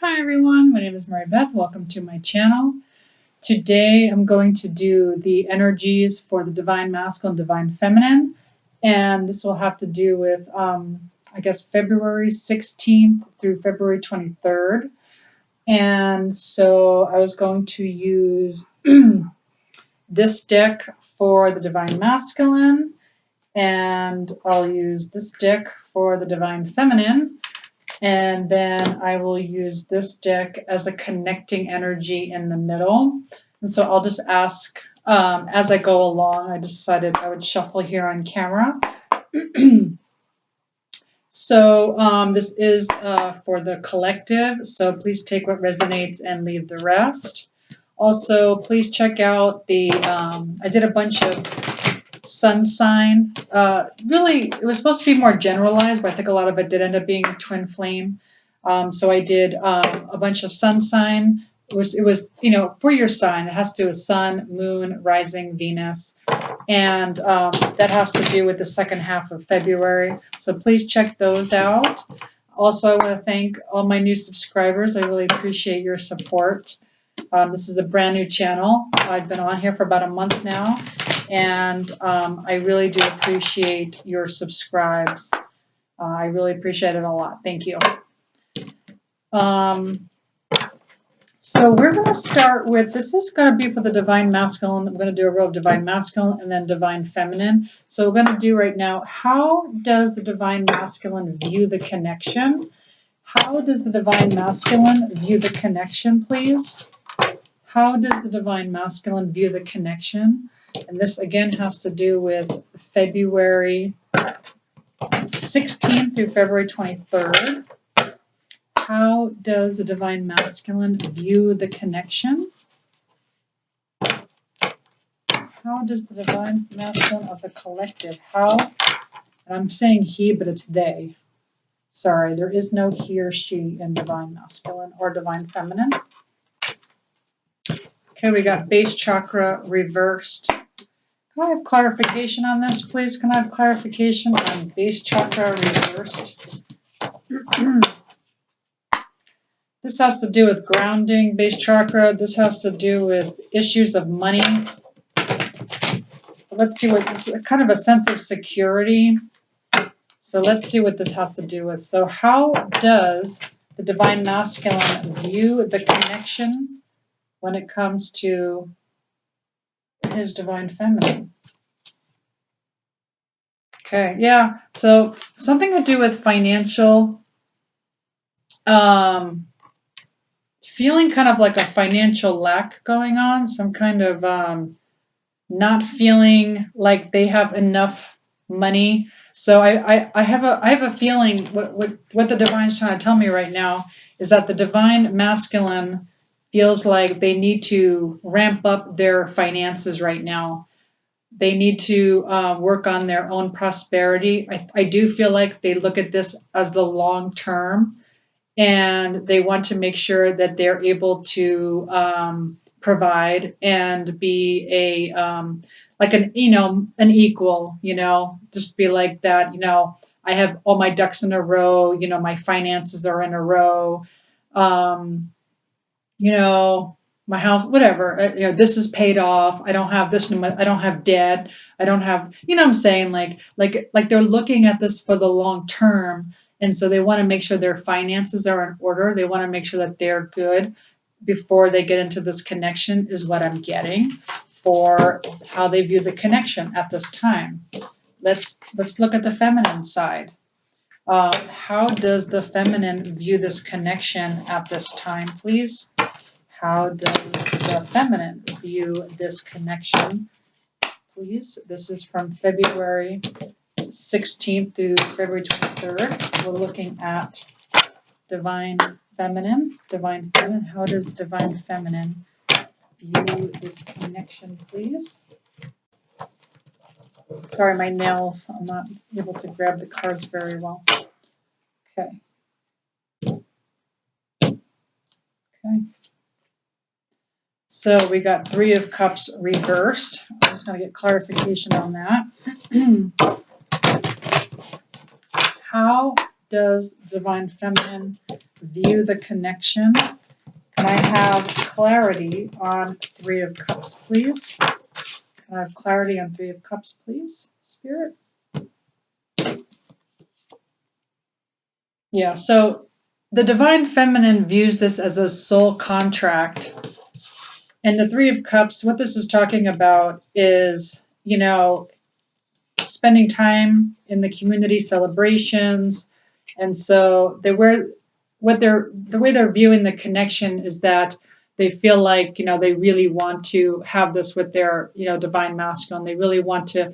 Hi everyone, my name is Mary Beth. Welcome to my channel. Today I'm going to do the energies for the Divine Masculine and Divine Feminine, and this will have to do with, I guess, February 16th through February 23rd. And so I was going to use this deck for the Divine Masculine, and I'll use this deck for the Divine Feminine. And then I will use this deck as a connecting energy in the middle. And so I'll just ask as I go along. I just decided I would shuffle here on camera. So this is for the collective. So please take what resonates and leave the rest. Also, please check out the, I did a bunch of sun sign. Really, it was supposed to be more generalized, but I think a lot of it did end up being twin flame. So I did a bunch of sun sign. It was for your sign. It has to do with sun, moon, rising, Venus, and that has to do with the second half of February. So please check those out. Also, I want to thank all my new subscribers. I really appreciate your support. This is a brand new channel. I've been on here for about a month now, and I really do appreciate your subscribes. I really appreciate it a lot. Thank you. So we're going to start with, this is going to be for the Divine Masculine. I'm going to do a row of Divine Masculine and then Divine Feminine. So we're going to do right now, how does the Divine Masculine view the connection? How does the Divine Masculine view the connection, please? How does the Divine Masculine view the connection? And this again has to do with February 16th through February 23rd. How does the Divine Masculine view the connection? How does the Divine Masculine of the collective, how, and I'm saying he, but it's they. Sorry, there is no he or she in Divine Masculine or Divine Feminine. Okay, we got base chakra reversed. Can I have clarification on this, please? Can I have clarification on base chakra reversed? This has to do with grounding, base chakra. This has to do with issues of money. Let's see what this is, kind of a sense of security. So let's see what this has to do with. So how does the Divine Masculine view the connection when it comes to his Divine Feminine? Okay, yeah. So something to do with financial, feeling kind of like a financial lack going on, some kind of not feeling like they have enough money. So I have a feeling what the Divine is trying to tell me right now is that the Divine Masculine feels like they need to ramp up their finances right now. They need to work on their own prosperity. I do feel like they look at this as the long term, and they want to make sure that they're able to provide and be a like an an equal, just be like that. I have all my ducks in a row. My finances are in a row. You know, my house, whatever, this is paid off. I don't have this, I don't have debt. I don't have, what I'm saying, like they're looking at this for the long term. And so they want to make sure their finances are in order. They want to make sure that they're good before they get into this connection, is what I'm getting for how they view the connection at this time. Let's look at the feminine side. How does the feminine view this connection at this time, please? How does the feminine view this connection, please? This is from February 16th through February 23rd. We're looking at Divine Feminine. Divine Feminine. How does Divine Feminine view this connection, please? Sorry, my nails. I'm not able to grab the cards very well. Okay. Okay. So we got Three of Cups reversed. I'm just going to get clarification on that. How does Divine Feminine view the connection. Can I have clarity on Three of Cups, please? Can I have clarity on Three of Cups, please, Spirit? Yeah, so the Divine Feminine views this as a soul contract. And the Three of Cups, what this is talking about is, spending time in the community celebrations. And so the way they're viewing the connection is that they feel like, they really want to have this with their, divine masculine. They really want to,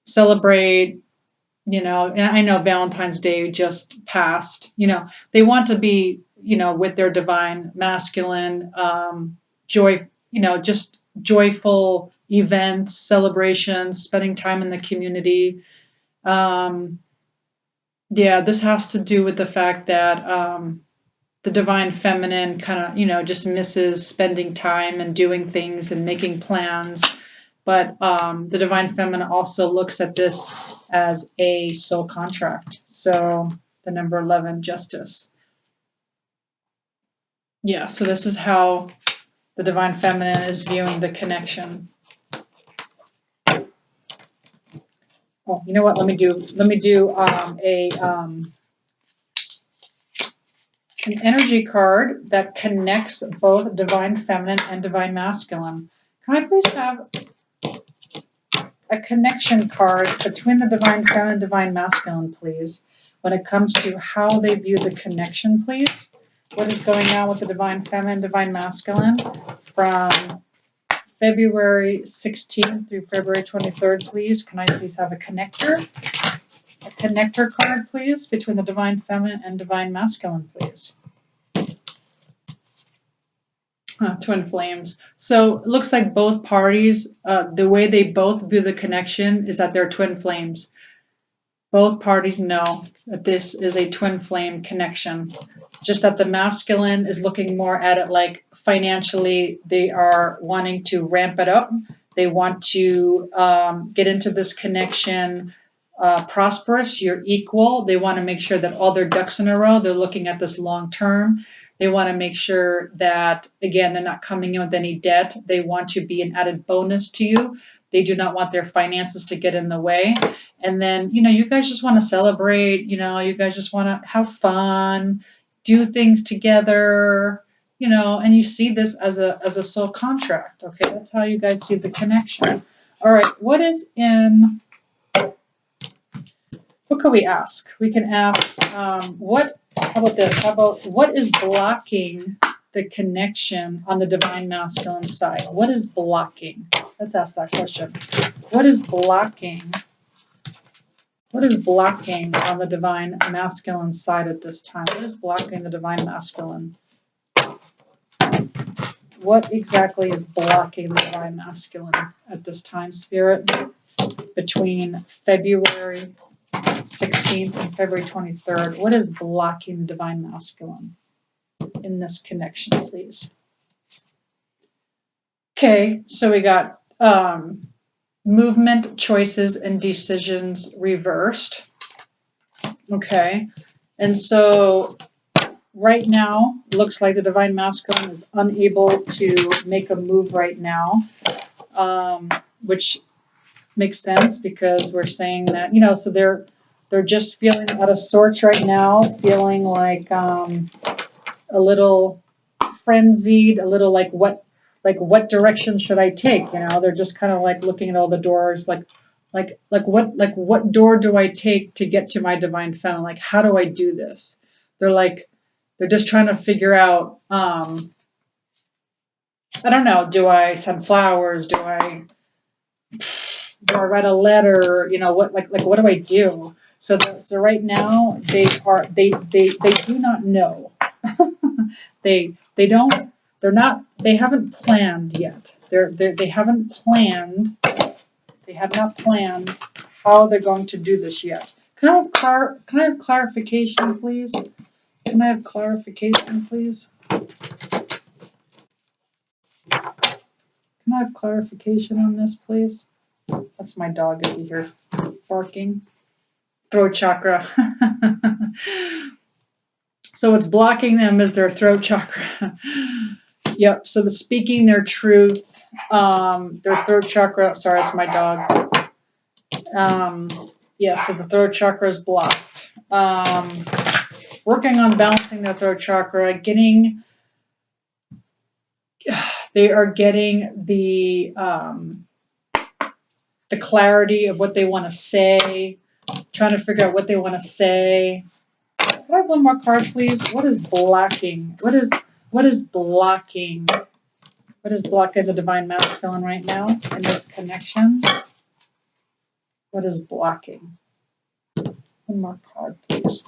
celebrate, and I know Valentine's Day just passed, they want to be, with their divine masculine, joy, just joyful events, celebrations, spending time in the community. Yeah, this has to do with the fact that the divine feminine kind of, just misses spending time and doing things and making plans. But the divine feminine also looks at this as a soul contract. So the number 11, justice. Yeah, so this is how the divine feminine is viewing the connection. Oh, you know what? Let me do an energy card that connects both divine feminine and divine masculine. Can I please have a connection card between the divine feminine and divine masculine, please, when it comes to how they view the connection, please? What is going on with the divine feminine, divine masculine from February 16th through February 23rd, please? Can I please have a connector? A connector card, please, between the divine feminine and divine masculine, please. Twin flames. So it looks like both parties, the way they both view the connection is that they're twin flames. Both parties know that this is a twin flame connection. Just that the masculine is looking more at it like financially, they are wanting to ramp it up. They want to get into this connection prosperous. You're equal. They want to make sure that all their ducks in a row. They're looking at this long term. They want to make sure that, again, they're not coming in with any debt. They want to be an added bonus to you. They do not want their finances to get in the way. And then, you guys just want to celebrate, you guys just want to have fun, do things together, and you see this as a soul contract. Okay, that's how you guys see the connection. All right, what could we ask? We can ask, how about this? How about what is blocking the connection on the divine masculine side? What is blocking? Let's ask that question. What is blocking? What is blocking on the divine masculine side at this time? What is blocking the divine masculine? What exactly is blocking the divine masculine at this time, Spirit? Between February 16th and February 23rd. What is blocking the divine masculine in this connection, please? Okay, so we got movement, choices, and decisions reversed. Okay, and so right now, it looks like the divine masculine is unable to make a move right now, which makes sense because we're saying that, so they're just feeling out of sorts right now, feeling like a little frenzied, a little like what direction should I take? They're just kind of like looking at all the doors, like what door do I take to get to my divine feminine? Like, how do I do this? They're just trying to figure out, I don't know, do I send flowers? Do I write a letter? What do I do? So right now they do not know. they haven't planned yet. They have not planned how they're going to do this yet. Can I have clarification, please? Can I have clarification, please? Can I have clarification on this, please? That's my dog if you hear barking. Throat chakra. So what's blocking them is their throat chakra. Yep. So the speaking their truth, their throat chakra. Sorry, it's my dog. Yeah. So the throat chakra is blocked. Working on balancing their throat chakra, they are getting the clarity of what they want to say, trying to figure out what they want to say. Can I have one more card, please? What is blocking? What is blocking? What is blocking the divine masculine right now in this connection? What is blocking? One more card, please.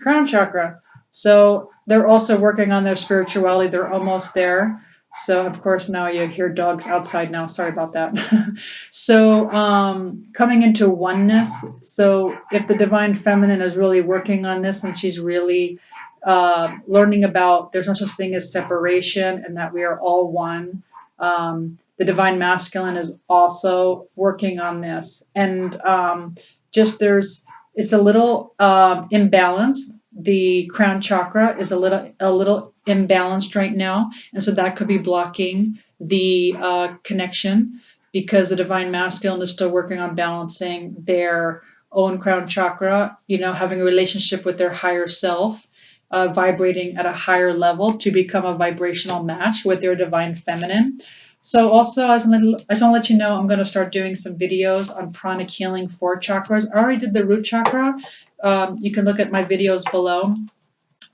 Crown chakra. So they're also working on their spirituality. They're almost there. So of course now you hear dogs outside now. Sorry about that. So coming into oneness. So if the divine feminine is really working on this and she's really learning about there's no such thing as separation and that we are all one. The divine masculine is also working on this, and just there's it's a little imbalanced. The crown chakra is a little imbalanced right now, and so that could be blocking the connection because the divine masculine is still working on balancing their own crown chakra. Having a relationship with their higher self, vibrating at a higher level to become a vibrational match with their divine feminine. So also, I just want to let you know, I'm going to start doing some videos on pranic healing for chakras. I already did the root chakra. You can look at my videos below.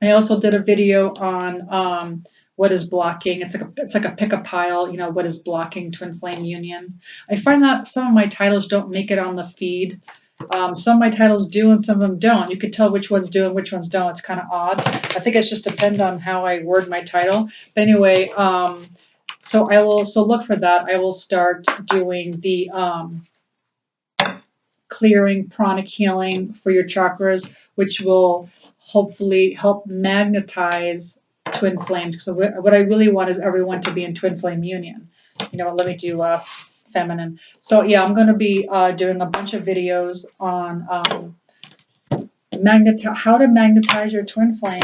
I also did a video on what is blocking. It's like a pick a pile. What is blocking twin flame union. I find that some of my titles don't make it on the feed. Some of my titles do and some of them don't. You could tell which ones do and which ones don't. It's kind of odd. I think it's just depends on how I word my title. But anyway, so look for that. I will start doing the clearing pranic healing for your chakras, which will hopefully help magnetize twin flames. So what I really want is everyone to be in twin flame union. Let me do feminine. So yeah, I'm going to be doing a bunch of videos on how to magnetize your twin flame.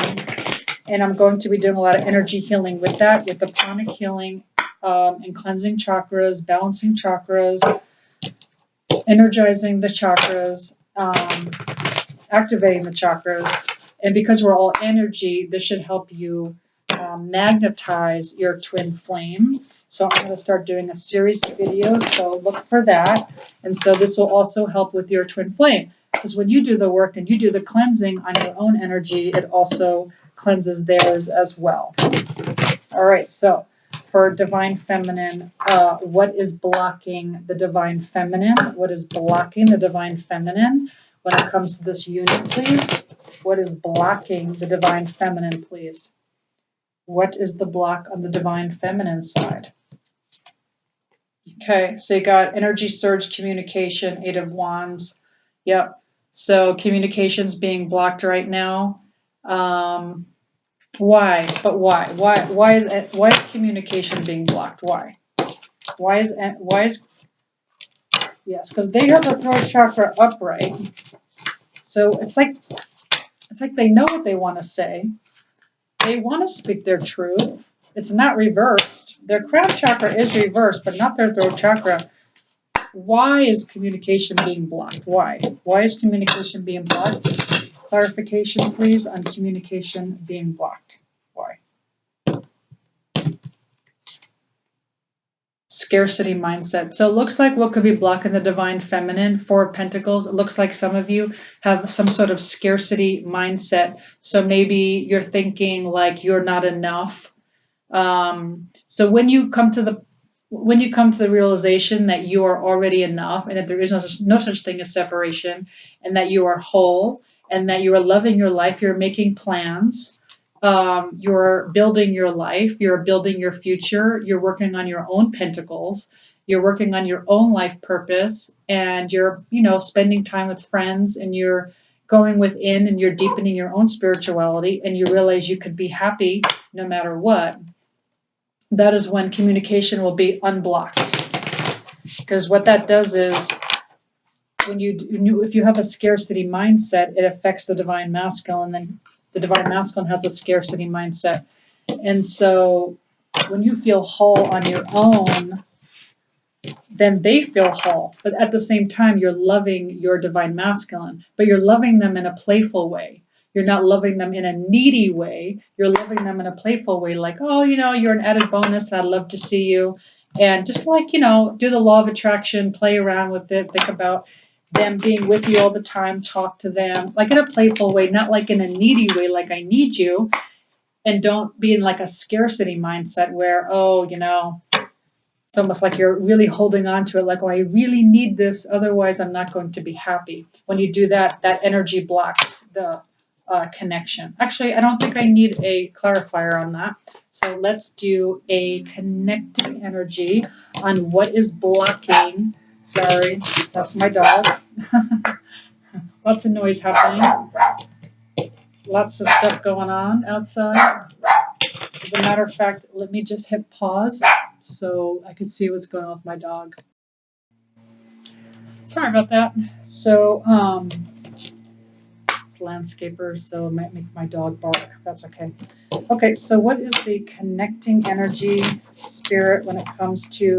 And I'm going to be doing a lot of energy healing with that, with the pranic healing and cleansing chakras, balancing chakras, energizing the chakras, activating the chakras. And because we're all energy, this should help you magnetize your twin flame. So I'm going to start doing a series of videos, so look for that. And so this will also help with your twin flame. Because when you do the work and you do the cleansing on your own energy, it also cleanses theirs as well. All right, so for divine feminine, what is blocking the divine feminine? What is blocking the divine feminine when it comes to this unit, please? What is blocking the divine feminine, please? What is the block on the divine feminine side? Okay, so you got energy surge, communication, 8 of Wands. Yep. So communication's being blocked right now. Why? But why? Why is communication being blocked? Why? Why is yes? Because they have the throat chakra upright. So it's like they know what they want to say. They want to speak their truth. It's not reversed. Their crown chakra is reversed, but not their throat chakra. Why is communication being blocked? Why? Why is communication being blocked? Clarification, please, on communication being blocked. Why? Scarcity mindset. So it looks like what could be blocking the divine feminine, 4 of Pentacles. It looks like some of you have some sort of scarcity mindset. So maybe you're thinking like you're not enough. So when you come to the realization that you are already enough and that there is no such thing as separation and that you are whole and that you are loving your life, you're making plans, you're building your life, you're building your future, you're working on your own pentacles, you're working on your own life purpose, and you're, spending time with friends, and you're going within and you're deepening your own spirituality, and you realize you could be happy no matter what. That is when communication will be unblocked. Because what that does is if you have a scarcity mindset, it affects the divine masculine, and then The divine masculine has a scarcity mindset. And so when you feel whole on your own, then they feel whole. But at the same time, you're loving your divine masculine, but you're loving them in a playful way. You're not loving them in a needy way. You're loving them in a playful way, like, oh, you're an added bonus. I'd love to see you. And just like, do the law of attraction, play around with it, think about them being with you all the time, talk to them, like in a playful way, not like in a needy way, like I need you. And don't be in like a scarcity mindset where, oh, it's almost like you're really holding on to it, like, oh, I really need this, otherwise I'm not going to be happy. When you do that, that energy blocks the connection. Actually, I don't think I need a clarifier on that. So let's do a connecting energy on what is blocking. Sorry, that's my dog. Lots of noise happening. Lots of stuff going on outside. As a matter of fact, let me just hit pause so I can see what's going on with my dog. Sorry about that. So, it's landscaper, so it might make my dog bark. That's okay. Okay, so what is the connecting energy spirit when it comes to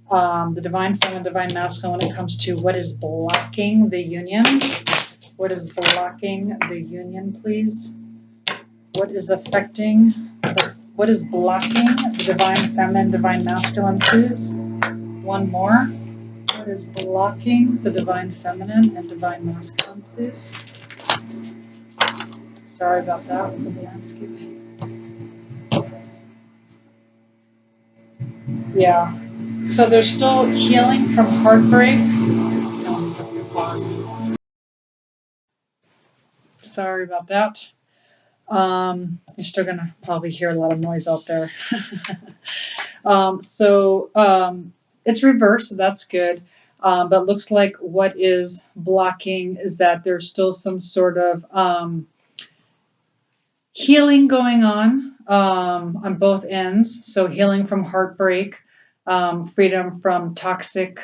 the divine feminine, divine masculine, when it comes to what is blocking the union? What is blocking the union, please? What is affecting, what is blocking the divine feminine, divine masculine, please? One more. What is blocking the divine feminine and divine masculine, please? Sorry about that with the landscape. Yeah. So they're still healing from heartbreak. No, pause. Sorry about that. You're still gonna probably hear a lot of noise out there. So it's reversed, so that's good. But looks like what is blocking is that there's still some sort of healing going on both ends. So healing from heartbreak, freedom from toxic,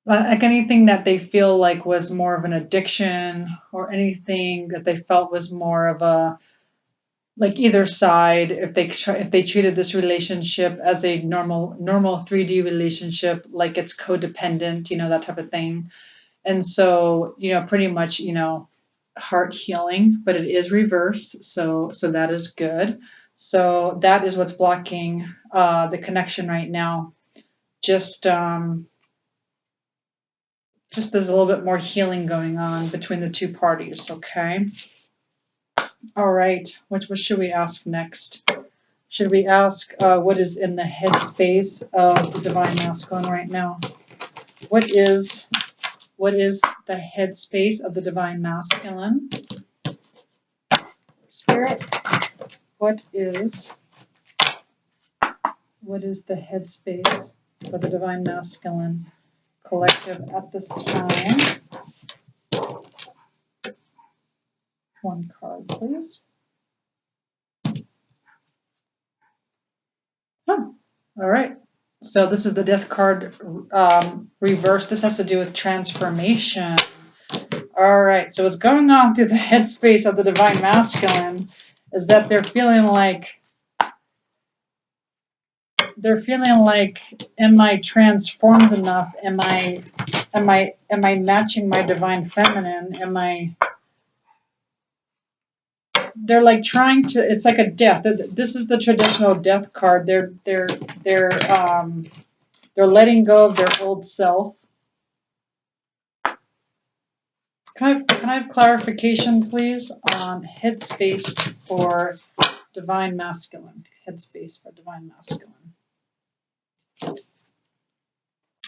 like anything that they feel like was more of an addiction, or anything that they felt was more of a, like either side, if they treated this relationship as a normal 3D relationship, like it's codependent, that type of thing. And so, pretty much, heart healing, but it is reversed. So that is good. So that is what's blocking the connection right now. Just there's a little bit more healing going on between the two parties. Okay. All right. What should we ask next? Should we ask what is in the headspace of the divine masculine right now? What is the headspace of the divine masculine? Spirit, what is the headspace for the divine masculine collective at this time? One card, please. Oh, all right. So this is the death card reverse. This has to do with transformation. All right. So what's going on through the headspace of the divine masculine is that they're feeling like, am I transformed enough? Am I matching my divine feminine? They're like trying to, it's like a death. This is the traditional death card. They're letting go of their old self. Can I have clarification, please, on headspace for divine masculine? Headspace for divine masculine.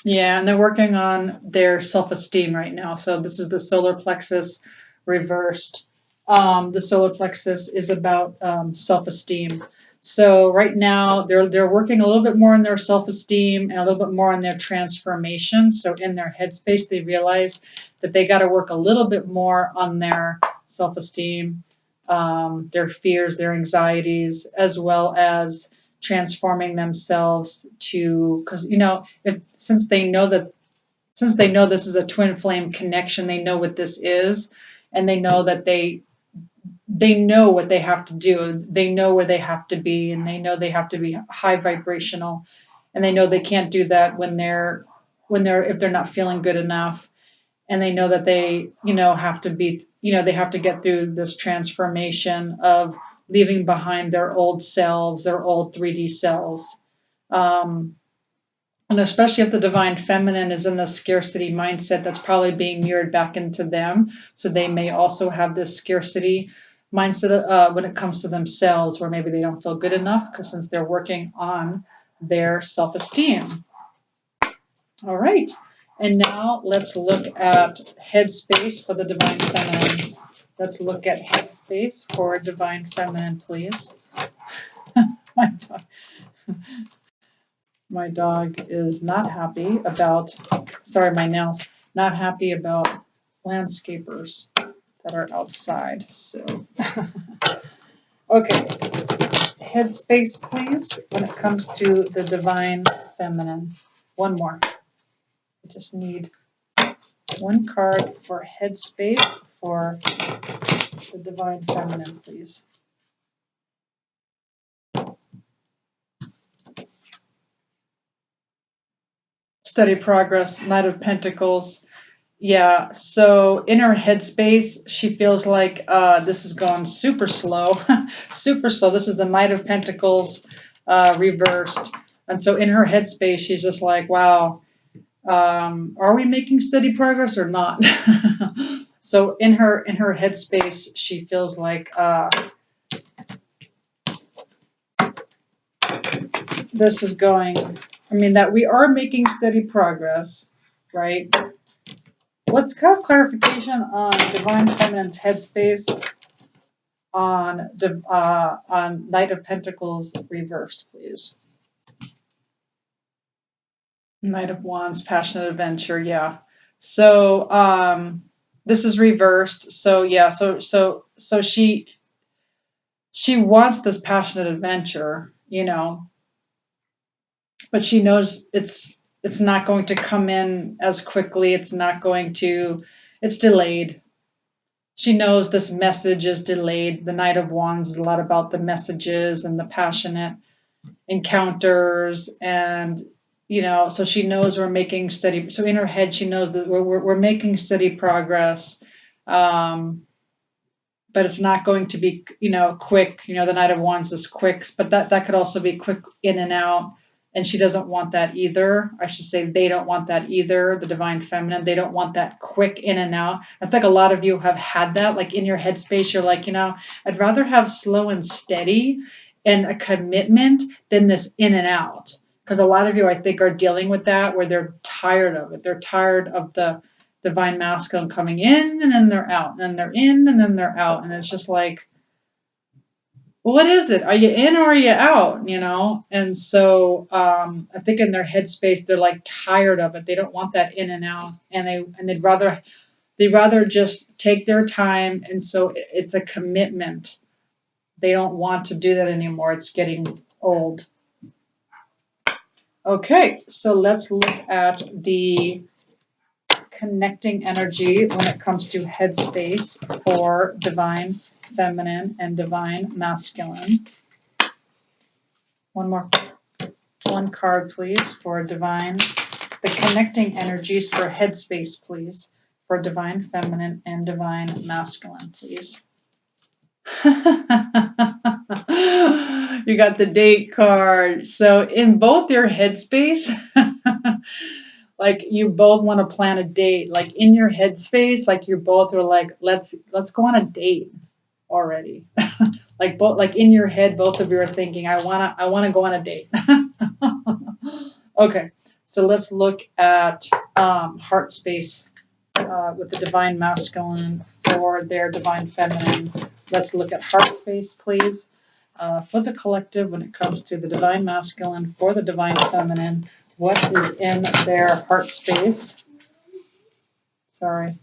Yeah, and they're working on their self-esteem right now. So this is the solar plexus reversed. The solar plexus is about self-esteem. So right now they're working a little bit more on their self-esteem and a little bit more on their transformation. So in their headspace, they realize that they got to work a little bit more on their self-esteem, their fears, their anxieties, as well as transforming themselves to, because if since they know this is a twin flame connection, they know what this is, and they know that they know what they have to do. They know where they have to be, and they know they have to be high vibrational, and they know they can't do that when they're if they're not feeling good enough, and they know that they have to be they have to get through this transformation of leaving behind their old selves, their old 3D selves. Um, and especially if the divine feminine is in the scarcity mindset, that's probably being mirrored back into them. So they may also have this scarcity mindset when it comes to themselves, where maybe they don't feel good enough because since they're working on their self esteem. All right. And now let's look at headspace for the divine feminine. Let's look at headspace for divine feminine, please. my, dog, my dog is not happy about, sorry, my nails, not happy about landscapers that are outside. So, okay, headspace, please, when it comes to the divine feminine. One more. I just need one card for headspace for the divine feminine, please. Steady progress, Knight of Pentacles. Yeah, so in her headspace, she feels like this is going super slow, super slow. This is the Knight of Pentacles reversed. And so in her headspace, she's just like, wow, are we making steady progress or not? So in her headspace, she feels like this is going, I mean, that we are making steady progress, right? Let's have clarification on divine feminine's headspace on Knight of Pentacles reversed, please. Knight of Wands, passionate adventure, yeah. So this is reversed. So yeah, so she wants this passionate adventure, but she knows it's not going to come in as quickly. It's delayed. She knows this message is delayed. The Knight of Wands is a lot about the messages and the passionate encounters, and so she knows we're making steady. So in her head, she knows that we're making steady progress. But it's not going to be, quick. The Knight of Wands is quick, but that could also be quick in and out. And she doesn't want that either. I should say they don't want that either. The divine feminine, they don't want that quick in and out. I think a lot of you have had that, like in your headspace, you're like, I'd rather have slow and steady and a commitment than this in and out. Because a lot of you, I think, are dealing with that where they're tired of it. They're tired of the divine masculine coming in and then they're out, and then they're in and then they're out. And it's just like, what is it? Are you in or are you out? And so I think in their headspace, they're like tired of it. They don't want that in and out, and they'd rather just take their time. And so it's a commitment. They don't want to do that anymore. It's getting old. Okay, so let's look at the connecting energy when it comes to headspace for divine feminine and divine masculine. One card, please, for divine. The connecting energies for headspace, please, for divine feminine and divine masculine, please. You got the date card. So in both your headspace, like you both want to plan a date, like in your headspace, like you both are like, let's go on a date already. like in your head, both of you are thinking, I wanna go on a date. Okay, so let's look at heart space with the divine masculine for their divine feminine. Let's look at heart space, please, for the collective when it comes to the divine masculine for the divine feminine. What is in their heart space? Sorry.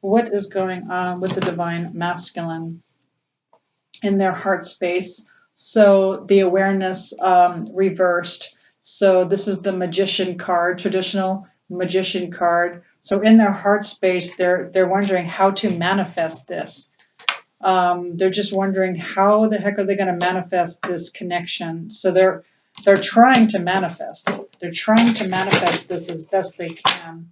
What is going on with the divine masculine in their heart space? So the awareness reversed. So this is the magician card, traditional Magician card. So in their heart space, they're wondering how to manifest this. They're just wondering how the heck are they going to manifest this connection. So they're trying to manifest. They're trying to manifest this as best they can.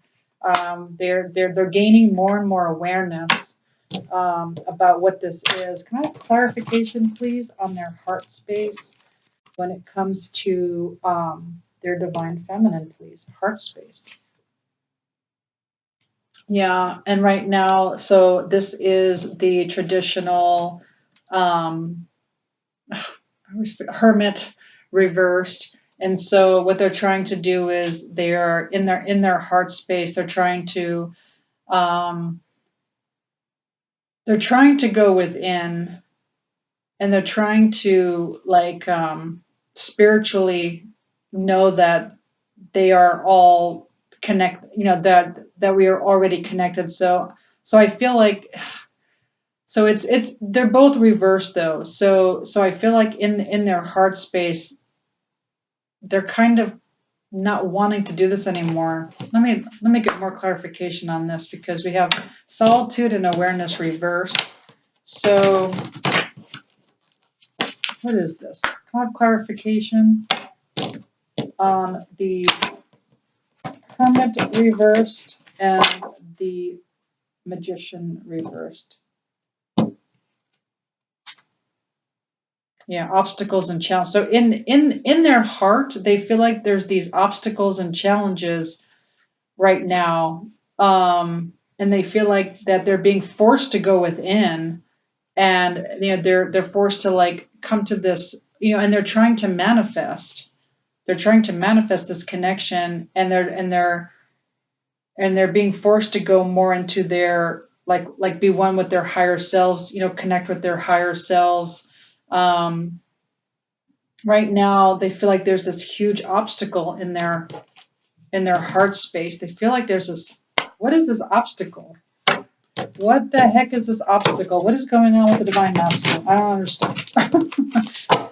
They're gaining more and more awareness about what this is. Can I have clarification, please, on their heart space when it comes to their divine feminine, please? Heart space. Yeah, and right now, so this is the traditional um, hermit reversed. And so what they're trying to do is they are in their heart space. Um, they're trying to go within, and they're trying to like spiritually know that they are all connect. You know that we are already connected. So I feel like so it's they're both reversed though. So I feel like in their heart space they're kind of not wanting to do this anymore. Let me get more clarification on this because we have solitude and awareness reversed. So what is this? Can I have clarification on the hermit reversed and the magician reversed? Yeah, obstacles and challenges. So in their heart, they feel like there's these obstacles and challenges right now, and they feel like that they're being forced to go within, and they're forced to like come to this, and they're trying to manifest. They're trying to manifest this connection, and they're being forced to go more into their like be one with their higher selves. Connect with their higher selves. Um, right now they feel like there's this huge obstacle in their heart space. They feel like there's this, what is this obstacle? What the heck is this obstacle? What is going on with the divine masculine? I don't understand.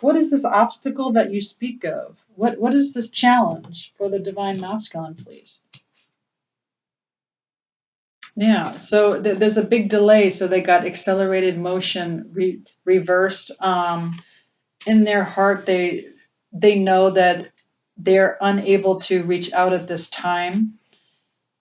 What is this obstacle that you speak of? What is this challenge for the divine masculine, please? Yeah, so there's a big delay, so they got accelerated motion reversed. In their heart they know that they're unable to reach out at this time.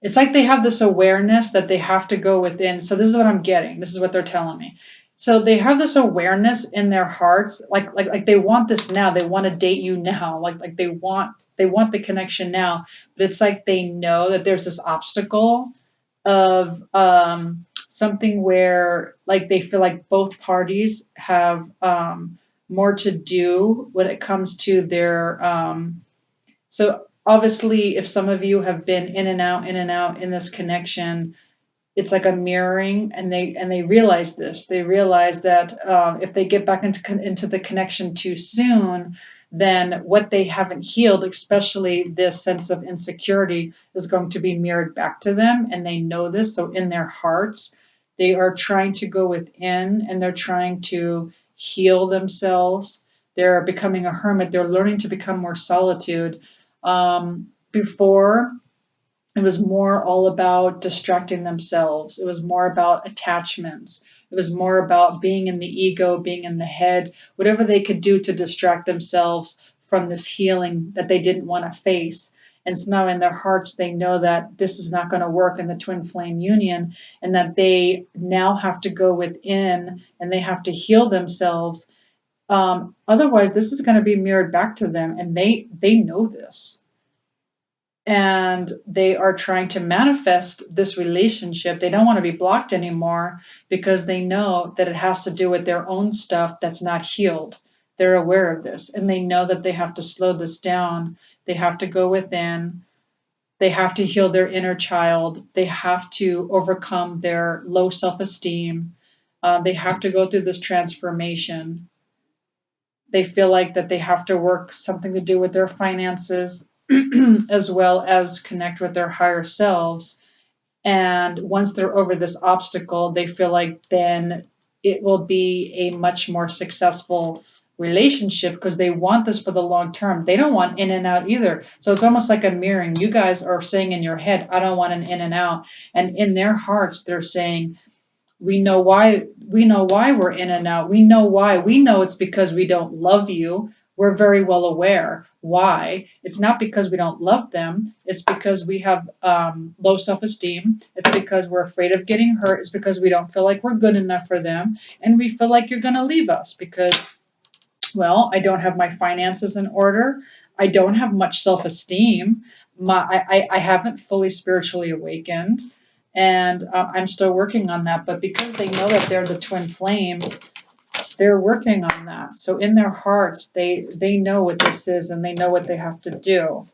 It's like they have this awareness that they have to go within. So this is what I'm getting. This is what they're telling me. So they have this awareness in their hearts, like they want this now. They want to date you now. Like they want the connection now. But it's like they know that there's this obstacle of something where like they feel like both parties have more to do when it comes to their so obviously, if some of you have been in and out in this connection, it's like a mirroring, and they realize this. They realize that if they get back into the connection too soon, then what they haven't healed, especially this sense of insecurity, is going to be mirrored back to them, and they know this. So in their hearts, they are trying to go within, and they're trying to heal themselves. They're becoming a hermit. They're learning to become more solitude. Before it was more all about distracting themselves. It was more about attachments. It was more about being in the ego, being in the head, whatever they could do to distract themselves from this healing that they didn't want to face. And so now in their hearts, they know that this is not going to work in the twin flame union, and that they now have to go within and they have to heal themselves. Otherwise, this is going to be mirrored back to them, and they know this, and they are trying to manifest this relationship. They don't want to be blocked anymore because they know that it has to do with their own stuff that's not healed. They're aware of this, and they know that they have to slow this down. They have to go within. They have to heal their inner child. They have to overcome their low self esteem. They have to go through this transformation. They feel like that they have to work something to do with their finances as well as connect with their higher selves. And once they're over this obstacle, they feel like then it will be a much more successful relationship because they want this for the long term. They don't want in and out either. So it's almost like a mirroring. You guys are saying in your head, I don't want an in and out. And in their hearts, they're saying, we know why we're in and out. We know why. We know it's because we don't love you. We're very well aware why. It's not because we don't love them. It's because we have low self-esteem. It's because we're afraid of getting hurt. It's because we don't feel like we're good enough for them. And we feel like you're going to leave us because, well, I don't have my finances in order. I don't have much self-esteem. I haven't fully spiritually awakened, and I'm still working on that. But because they know that they're the twin flame, they're working on that. So in their hearts, they know what this is and they know what they have to do.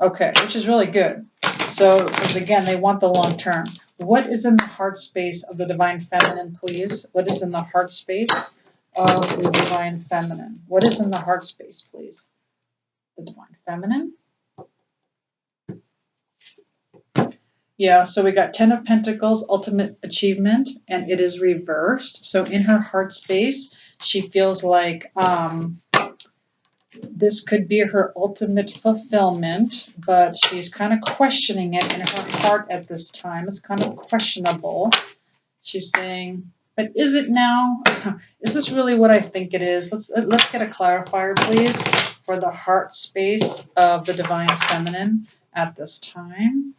Okay, which is really good. So, because again, they want the long term. What is in the heart space of the divine feminine, please? What is in the heart space of the divine feminine? What is in the heart space, please? The divine feminine. Yeah, so we got 10 of Pentacles, ultimate achievement, and it is reversed. So in her heart space, she feels like this could be her ultimate fulfillment, but she's kind of questioning it in her heart at this time. It's kind of questionable. She's saying, but is it now? Is this really what I think it is? Let's get a clarifier, please, for the heart space of the divine feminine at this time.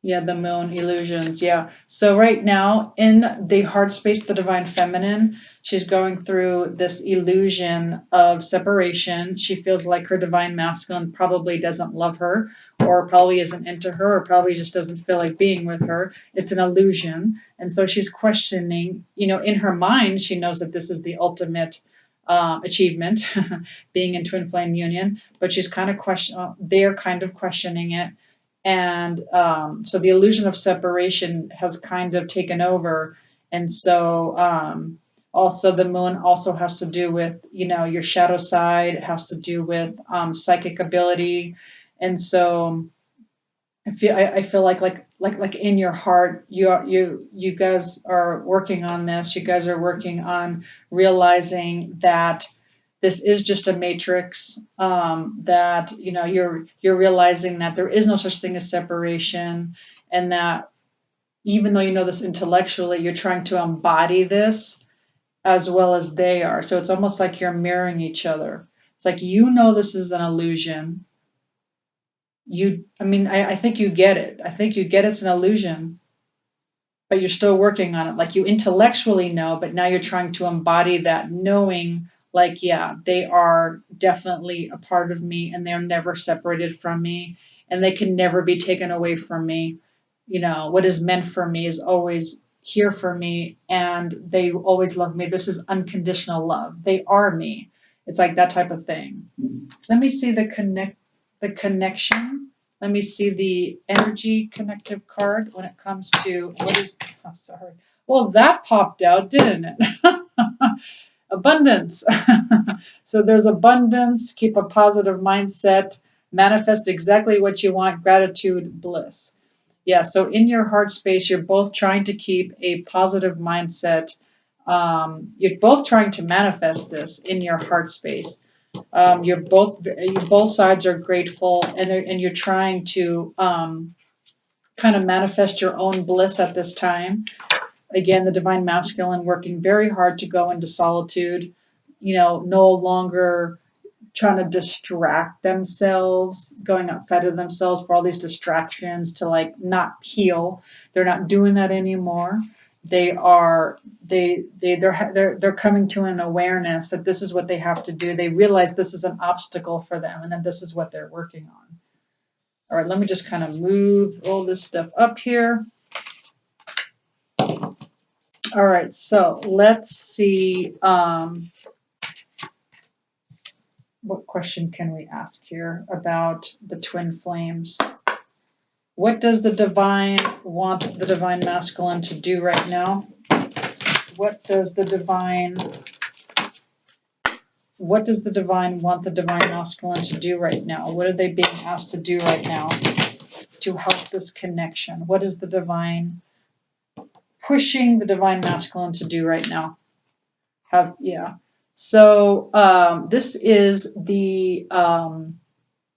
Yeah, the moon illusions. Yeah. So right now in the heart space, the divine feminine, she's going through this illusion of separation. She feels like her divine masculine probably doesn't love her or probably isn't into her or probably just doesn't feel like being with her. It's an illusion. And so she's questioning, in her mind, she knows that this is the ultimate achievement, being in twin flame union, but she's kind of they're kind of questioning it, and so the illusion of separation has kind of taken over. And so also the moon also has to do with your shadow side. It has to do with psychic ability. And so I feel like in your heart you guys are working on this. You guys are working on realizing that this is just a matrix, that you're realizing that there is no such thing as separation, and that even though you know this intellectually, you're trying to embody this as well as they are. So it's almost like you're mirroring each other. It's like this is an illusion. I think you get it. I think you get it's an illusion, but you're still working on it. Like you intellectually know, but now you're trying to embody that knowing, like, yeah, they are definitely a part of me and they're never separated from me and they can never be taken away from me. What is meant for me is always here for me and they always love me. This is unconditional love. They are me. It's like that type of thing. Let me see the connection. Let me see the energy connective card when it comes to sorry. Well, that popped out, didn't it? Abundance. So there's abundance, keep a positive mindset, manifest exactly what you want, gratitude, bliss. Yeah, so in your heart space, you're both trying to keep a positive mindset. You're both trying to manifest this in your heart space. Both sides are grateful, and you're trying to kind of manifest your own bliss at this time. Again, the divine masculine working very hard to go into solitude, no longer trying to distract themselves, going outside of themselves for all these distractions to like not heal. They're not doing that anymore. They're coming to an awareness that this is what they have to do. They realize this is an obstacle for them, and then this is what they're working on. All right, let me just kind of move all this stuff up here. All right, so let's see. What question can we ask here about the twin flames? What does the divine want the divine masculine to do right now? What does the divine want the divine masculine to do right now? What are they being asked to do right now to help this connection? What is the divine pushing the divine masculine to do right now? Yeah. So this is the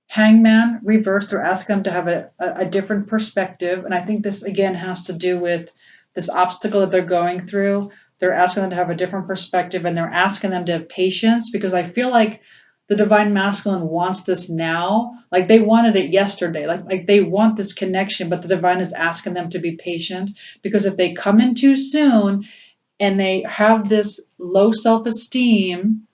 hangman reversed. They're asking them to have a different perspective. And I think this again has to do with this obstacle that they're going through. They're asking them to have a different perspective, and they're asking them to have patience, because I feel like the divine masculine wants this now. Like they wanted it yesterday. Like they want this connection, but the divine is asking them to be patient, because if they come in too soon and they have this low self-esteem,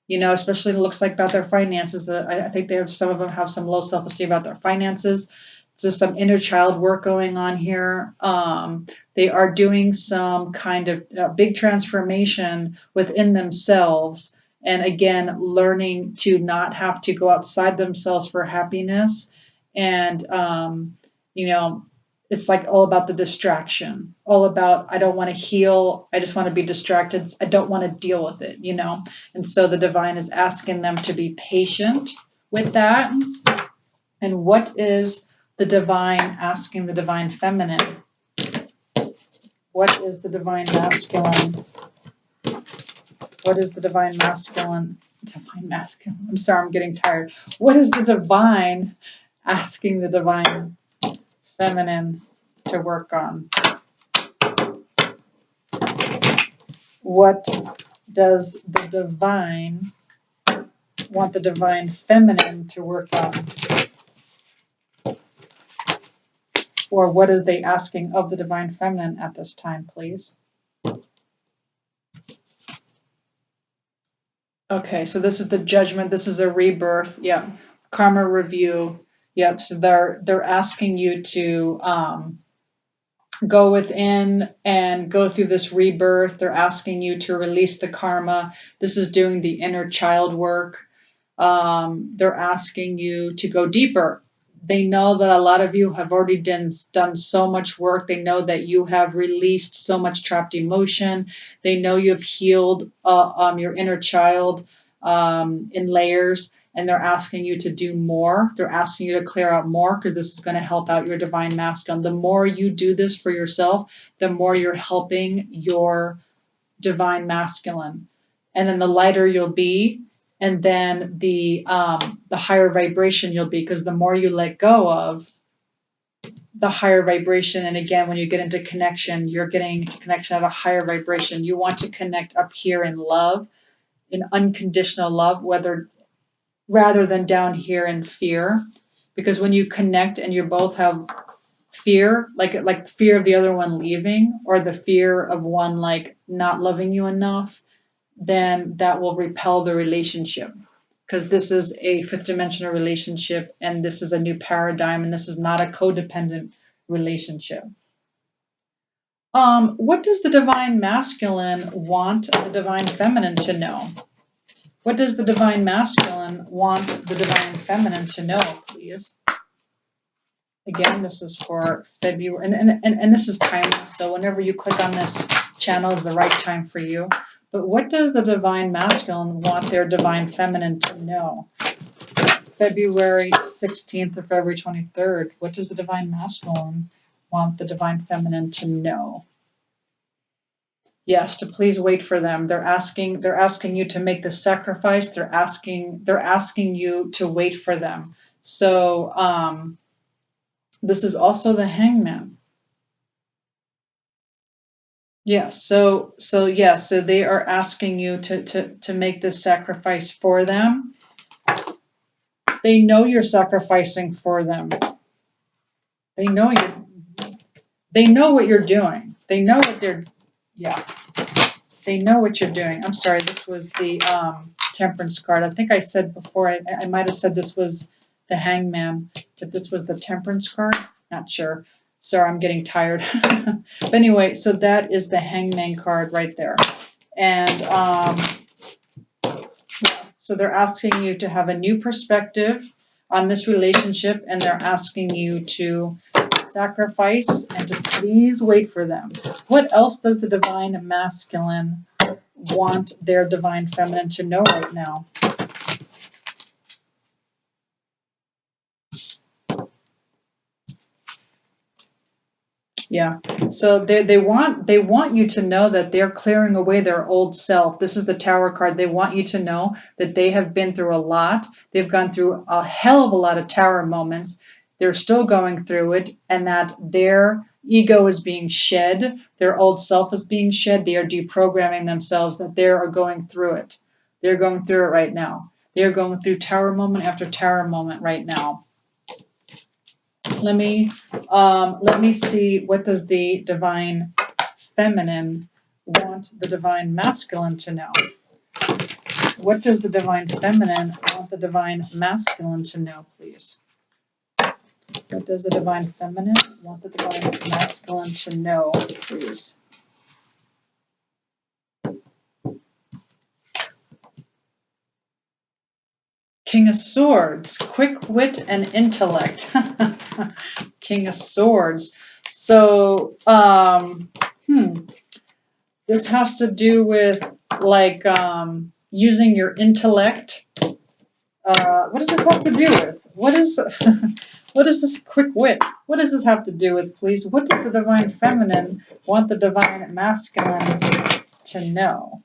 especially it looks like about their finances. I think some of them have some low self-esteem about their finances. There's some inner child work going on here. They are doing some kind of big transformation within themselves. And again, learning to not have to go outside themselves for happiness. And, it's like all about the distraction, all about, I don't want to heal. I just want to be distracted. I don't want to deal with it, And so the divine is asking them to be patient with that. And what is the divine asking the divine feminine? What is the divine masculine? What is the divine masculine? Divine masculine. I'm sorry, I'm getting tired. What is the divine asking the divine feminine to work on? What does the divine want the divine feminine to work on? Or what are they asking of the divine feminine at this time, please? Okay, so this is the judgment. This is a rebirth. Yep. Karma review. Yep. So they're asking you to go within and go through this rebirth. They're asking you to release the karma. This is doing the inner child work. They're asking you to go deeper. They know that a lot of you have already done so much work. They know that you have released so much trapped emotion. They know you've healed your inner child in layers, and they're asking you to do more. They're asking you to clear out more, because this is going to help out your divine masculine. The more you do this for yourself, the more you're helping your divine masculine. And then the lighter you'll be, and then the higher vibration you'll be, because the more you let go of, the higher vibration. And again, when you get into connection, you're getting connection at a higher vibration. You want to connect up here in love, in unconditional love, rather than down here in fear. Because when you connect and you both have fear, like fear of the other one leaving, or the fear of one like not loving you enough, then that will repel the relationship, because this is a fifth dimensional relationship, and this is a new paradigm, and this is not a codependent relationship. What does the divine masculine want the divine feminine to know? What does the divine masculine want the divine feminine to know, please? Again, this is for February, and this is timeless, so whenever you click on this channel is the right time for you. But what does the divine masculine want their divine feminine to know? February 16th or February 23rd. What does the divine masculine want the divine feminine to know? Yes, to please wait for them. They're asking you to make the sacrifice. They're asking you to wait for them. So this is also the hangman. Yes. So yes. So they are asking you to make this sacrifice for them. They know you're sacrificing for them. They know what you're doing. They know what they know what you're doing. I'm sorry, this was the temperance card. I think I said before, I might have said this was the hangman, but this was the temperance card. Not sure. Sorry, I'm getting tired. But anyway, so that is the hangman card right there. And so they're asking you to have a new perspective on this relationship, and they're asking you to sacrifice and to please wait for them. What else does the divine masculine want their divine feminine to know right now? Yeah. So they want you to know that they're clearing away their old self. This is the Tower card. They want you to know that they have been through a lot. They've gone through a hell of a lot of Tower moments. They're still going through it, and that their ego is being shed. Their old self is being shed. They are deprogramming themselves. That they are going through it. They're going through it right now. They're going through Tower moment after Tower moment right now. Let me see, what does the divine feminine want the divine masculine to know? What does the divine feminine want the divine masculine to know, please? What does the divine feminine want the divine masculine to know, please? King of Swords, quick wit and intellect. King of Swords. So, this has to do with like using your intellect. What does this have to do with? What is what is this quick wit? What does this have to do with, please? What does the divine feminine want the divine masculine to know?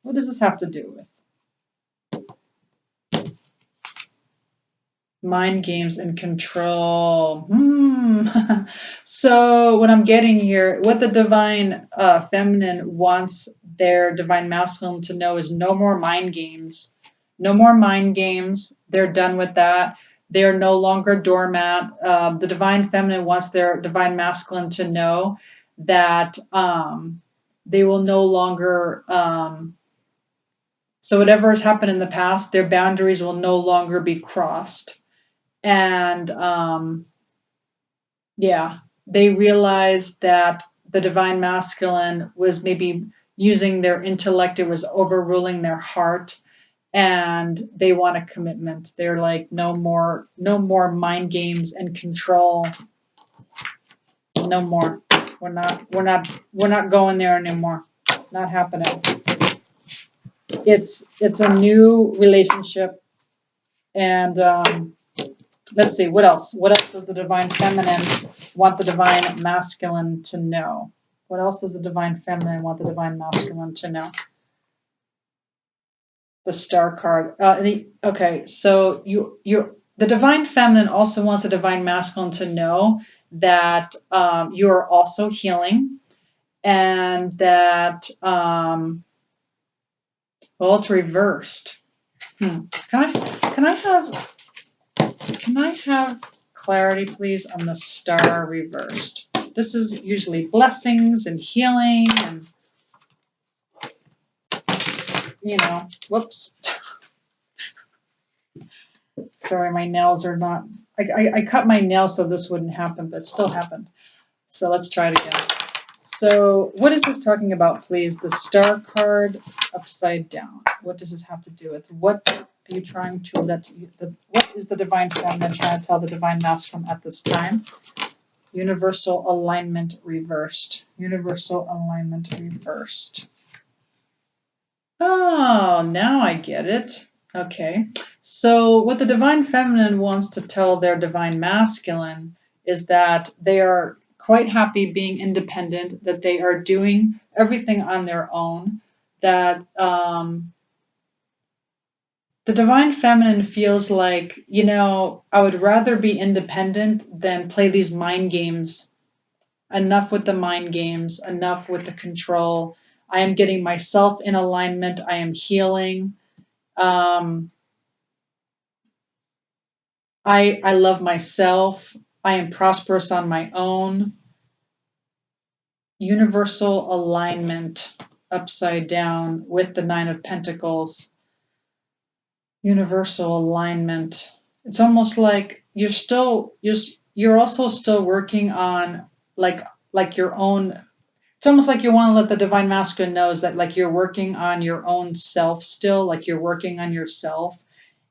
What does this have to do with? Mind games and control. So what I'm getting here, what the divine feminine wants their divine masculine to know is no more mind games. No more mind games. They're done with that. They are no longer doormat. The divine feminine wants their divine masculine to know that they will no longer. So whatever has happened in the past, their boundaries will no longer be crossed. And yeah, they realized that the divine masculine was maybe using their intellect, it was overruling their heart, and they want a commitment. They're like, no more mind games and control. No more. We're not going there anymore. Not happening. It's a new relationship. And let's see, what else? What else does the divine feminine want the divine masculine to know? What else does the divine feminine want the divine masculine to know? The star card. Okay, so the divine feminine also wants the divine masculine to know that you are also healing, and that well, it's reversed. Can I have clarity, please, on the star reversed? This is usually blessings and healing and, whoops. Sorry, my nails are not, I cut my nails so this wouldn't happen, but it still happened. So let's try it again. So what is this talking about, please? The star card upside down. What does this have to do with? What are you trying to what is the divine feminine trying to tell the divine masculine at this time? Universal alignment reversed. Universal alignment reversed. Oh, now I get it. Okay. So what the divine feminine wants to tell their divine masculine is that they are quite happy being independent, that they are doing everything on their own, that the divine feminine feels like, I would rather be independent than play these mind games. Enough with the mind games, enough with the control. I am getting myself in alignment. I am healing. Um, I love myself. I am prosperous on my own. Universal alignment upside down with the Nine of Pentacles. Universal alignment. It's almost like you're also still working on like your own. It's almost like you want to let the divine masculine knows that like you're working on your own self still, like you're working on yourself.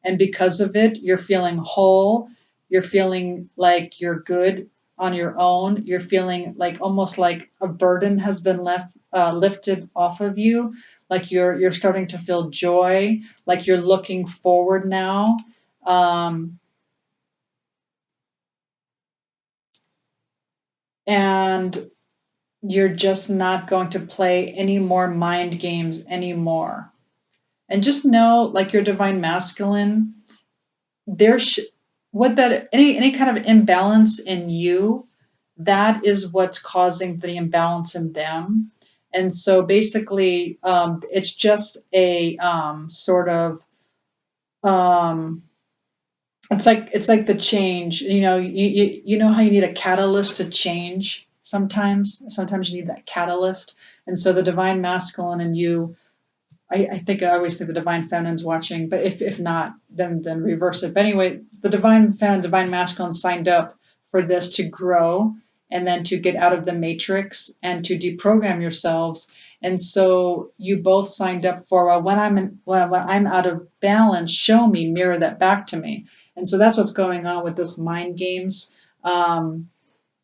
And because of it, you're feeling whole. You're feeling like you're good on your own. You're feeling like almost like a burden has been lifted off of you. Like you're starting to feel joy. Like you're looking forward now. Um, and you're just not going to play any more mind games anymore. And just know, like your divine masculine, there what that any kind of imbalance in you, that is what's causing the imbalance in them. And so basically, it's just a sort of um, it's like the change. You know how you need a catalyst to change sometimes. Sometimes you need that catalyst, and so the divine masculine in you, I think I always think the divine feminine's watching, but if not, then reverse it. But anyway, the divine feminine, divine masculine signed up for this to grow and then to get out of the matrix and to deprogram yourselves. And so you both signed up for, well, when I'm out of balance, show me, mirror that back to me. And so that's what's going on with this mind games. Um,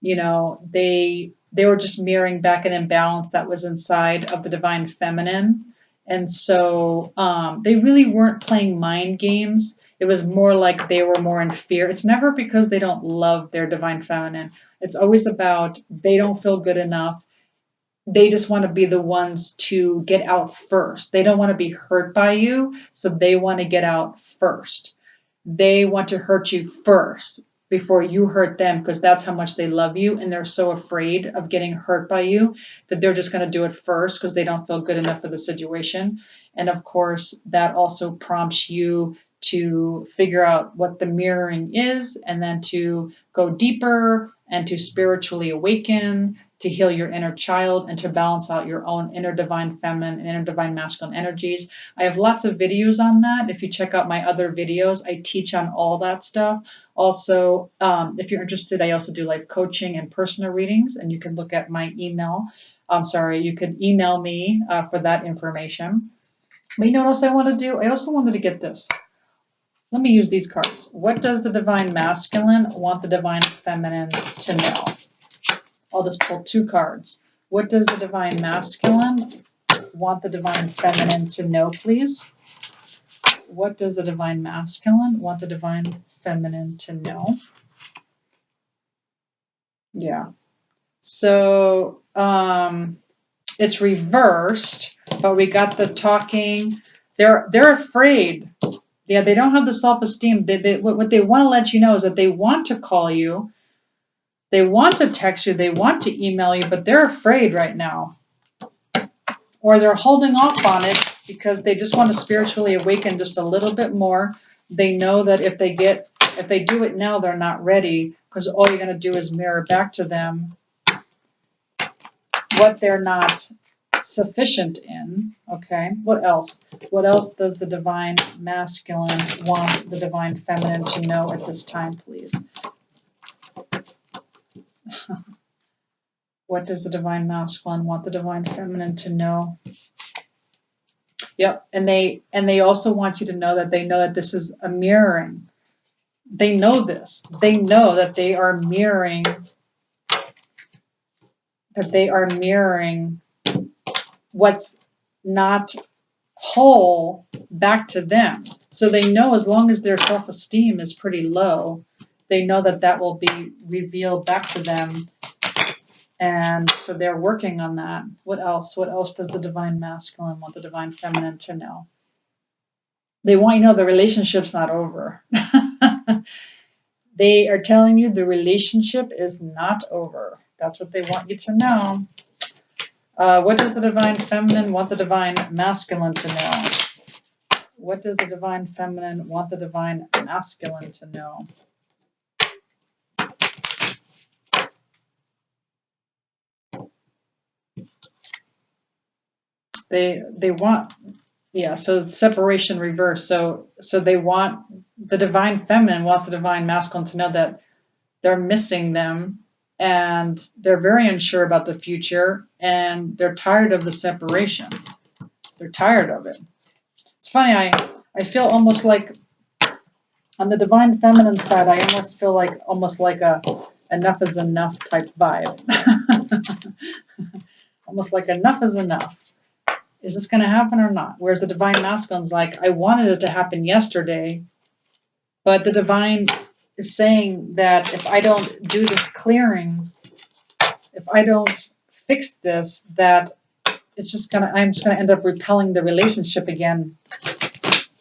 they were just mirroring back an imbalance that was inside of the divine feminine. And so they really weren't playing mind games. It was more like they were more in fear. It's never because they don't love their divine feminine. It's always about they don't feel good enough. They just want to be the ones to get out first. They don't want to be hurt by you, so they want to get out first. They want to hurt you first before you hurt them, because that's how much they love you, and they're so afraid of getting hurt by you that they're just going to do it first because they don't feel good enough for the situation. And of course, that also prompts you to figure out what the mirroring is, and then to go deeper and to spiritually awaken, to heal your inner child, and to balance out your own inner divine feminine and inner divine masculine energies. I have lots of videos on that. If you check out my other videos, I teach on all that stuff. Also, if you're interested, I also do life coaching and personal readings, and you can look at my email. I'm sorry, you can email me for that information. But you know what else I want to do? I also wanted to get this. Let me use these cards. What does the divine masculine want the divine feminine to know? I'll just pull two cards. What does the divine masculine want the divine feminine to know, please? What does the divine masculine want the divine feminine to know? Yeah. So it's reversed, but we got the talking. They're afraid. Yeah, they don't have the self-esteem. What they want to let you know is that they want to call you, they want to text you, they want to email you, but they're afraid right now. Or they're holding off on it because they just want to spiritually awaken just a little bit more. They know that if they do it now, they're not ready, because all you're going to do is mirror back to them what they're not sufficient in. Okay, what else? What else does the divine masculine want the divine feminine to know at this time, please? What does the divine masculine want the divine feminine to know? Yep, and they also want you to know that this is a mirroring. They know this. They know that they are mirroring, what's not whole back to them. So they know, as long as their self-esteem is pretty low, they know that will be revealed back to them. And so they're working on that. What else? What else does the divine masculine want the divine feminine to know? They want you to know the relationship's not over. They are telling you the relationship is not over. That's what they want you to know. What does the divine feminine want the divine masculine to know? What does the divine feminine want the divine masculine to know? They want, yeah, so separation reverse. So they want, the divine feminine wants the divine masculine to know that they're missing them, and they're very unsure about the future, and they're tired of the separation. They're tired of it. It's funny, I feel almost like on the divine feminine side, I almost feel like a enough is enough type vibe. Almost like enough is enough. Is this going to happen or not? Whereas the divine masculine's like, I wanted it to happen yesterday, but the divine is saying that if I don't do this clearing, I don't fix this, that I'm just gonna end up repelling the relationship again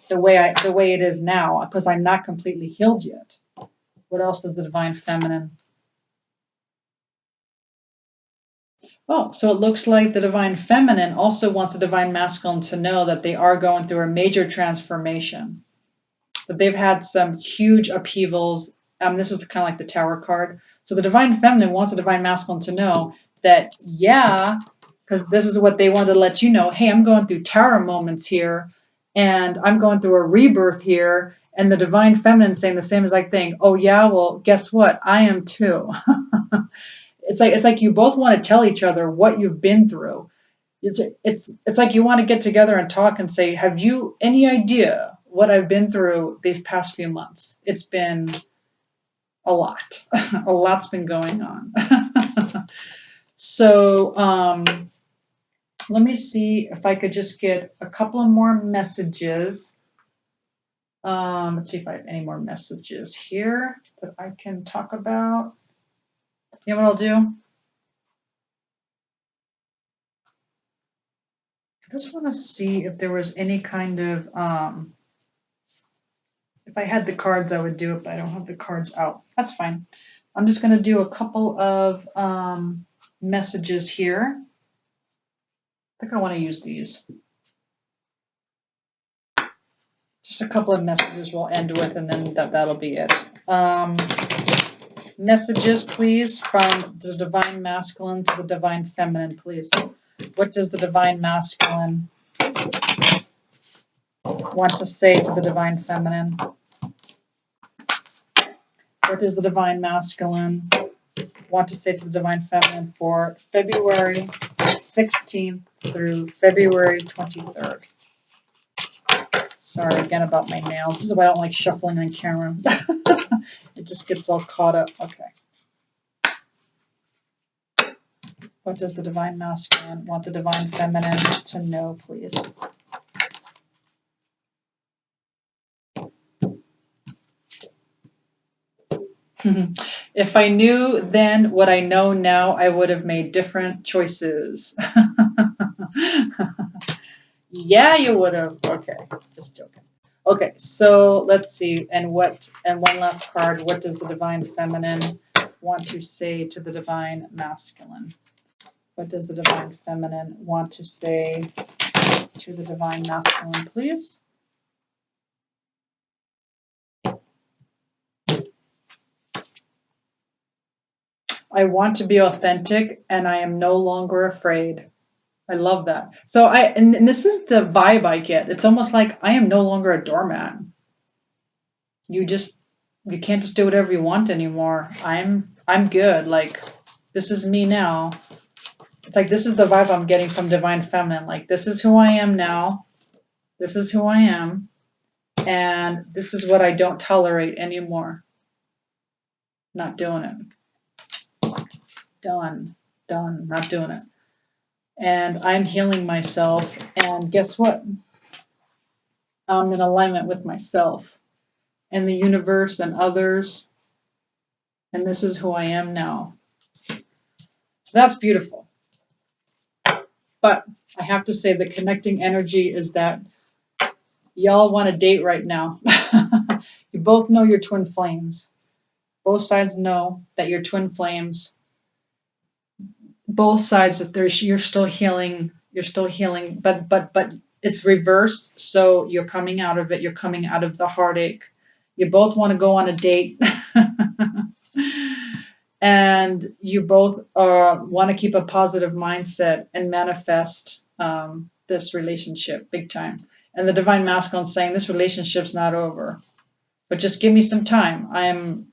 the way it is now, because I'm not completely healed yet. What else is the divine feminine? Oh, so it looks like the divine feminine also wants the divine masculine to know that they are going through a major transformation, that they've had some huge upheavals. This is kind of like the Tower card. So the divine feminine wants the divine masculine to know that, yeah, because this is what they wanted to let you know. Hey, I'm going through Tower moments here, and I'm going through a rebirth here. And the divine feminine saying the same exact thing. Oh yeah, well, guess what? I am too. It's like you both want to tell each other what you've been through. It's like you want to get together and talk and say, have you any idea what I've been through these past few months? It's been a lot. A lot's been going on. So let me see if I could just get a couple of more messages. Let's see if I have any more messages here that I can talk about. You know what I'll do? I just want to see if there was any kind of if I had the cards, I would do it, but I don't have the cards out. That's fine. I'm just going to do a couple of messages here. I think I want to use these. Just a couple of messages we'll end with, and then that'll be it. Messages, please, from the divine masculine to the divine feminine, please. What does the divine masculine want to say to the divine feminine? What does the divine masculine want to say to the divine feminine for February 16th through February 23rd? Sorry again about my nails. This is why I don't like shuffling on camera. It just gets all caught up. Okay. What does the divine masculine want the divine feminine to know, please? If I knew then what I know now, I would have made different choices. Yeah, you would have. Okay, just joking. Okay, so let's see. And one last card. What does the divine feminine want to say to the divine masculine? What does the divine feminine want to say to the divine masculine, please? I want to be authentic and I am no longer afraid. I love that. So and this is the vibe I get. It's almost like I am no longer a doormat. You just you can't just do whatever you want anymore. I'm good. Like this is me now. It's like this is the vibe I'm getting from divine feminine. Like this is who I am now. This is who I am. And this is what I don't tolerate anymore. Not doing it. Done. Not doing it. And I'm healing myself. And guess what? I'm in alignment with myself and the universe and others. And this is who I am now. So that's beautiful. But I have to say the connecting energy is that y'all want to date right now. You both know you're twin flames. Both sides know that you're twin flames. Both sides that you're still healing. You're still healing, but it's reversed. So you're coming out of it. You're coming out of the heartache. You both want to go on a date. And you both want to keep a positive mindset and manifest this relationship big time. And the divine masculine saying this relationship's not over, but just give me some time.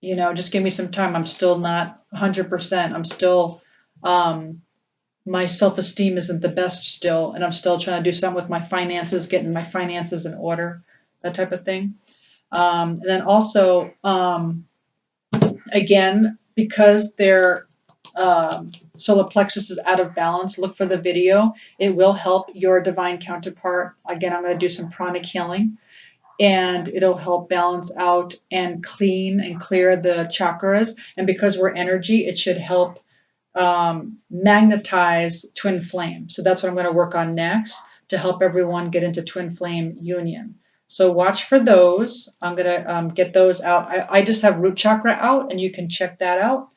Just give me some time. I'm still not 100%. I'm still, my self-esteem isn't the best still, and I'm still trying to do something with my finances, getting my finances in order, that type of thing. And then also, again, because their solar plexus is out of balance, look for the video. It will help your divine counterpart. Again, I'm going to do some pranic healing, and it'll help balance out and clean and clear the chakras. And because we're energy, it should help magnetize twin flame. So that's what I'm going to work on next to help everyone get into twin flame union. So watch for those. I'm going to get those out. I just have root chakra out, and you can check that out.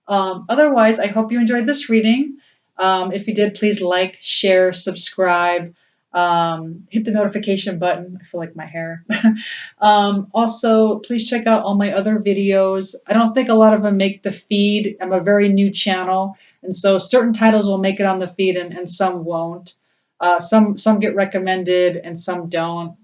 Otherwise, I hope you enjoyed this reading. If you did, please like, share, subscribe, hit the notification button. I feel like my hair. Also, please check out all my other videos. I don't think a lot of them make the feed. I'm a very new channel, and so certain titles will make it on the feed, and some won't. Some get recommended, and some don't.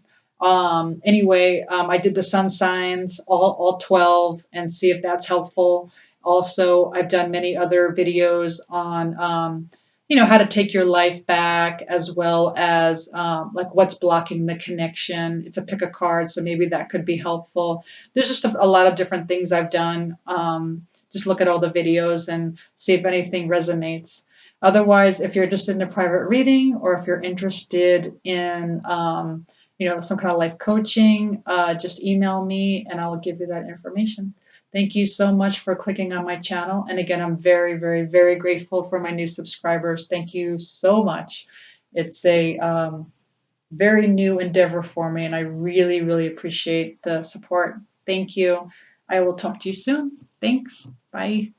Anyway, I did the sun signs, all 12, and see if that's helpful. Also, I've done many other videos on, how to take your life back, as well as like what's blocking the connection. It's a pick a card, so maybe that could be helpful. There's just a lot of different things I've done. Just look at all the videos and see if anything resonates. Otherwise, if you're interested in a private reading, or if you're interested in, some kind of life coaching, just email me and I'll give you that information. Thank you so much for clicking on my channel. And again, I'm very, very, very grateful for my new subscribers. Thank you so much. It's a very new endeavor for me, and I really, really appreciate the support. Thank you. I will talk to you soon. Thanks. Bye.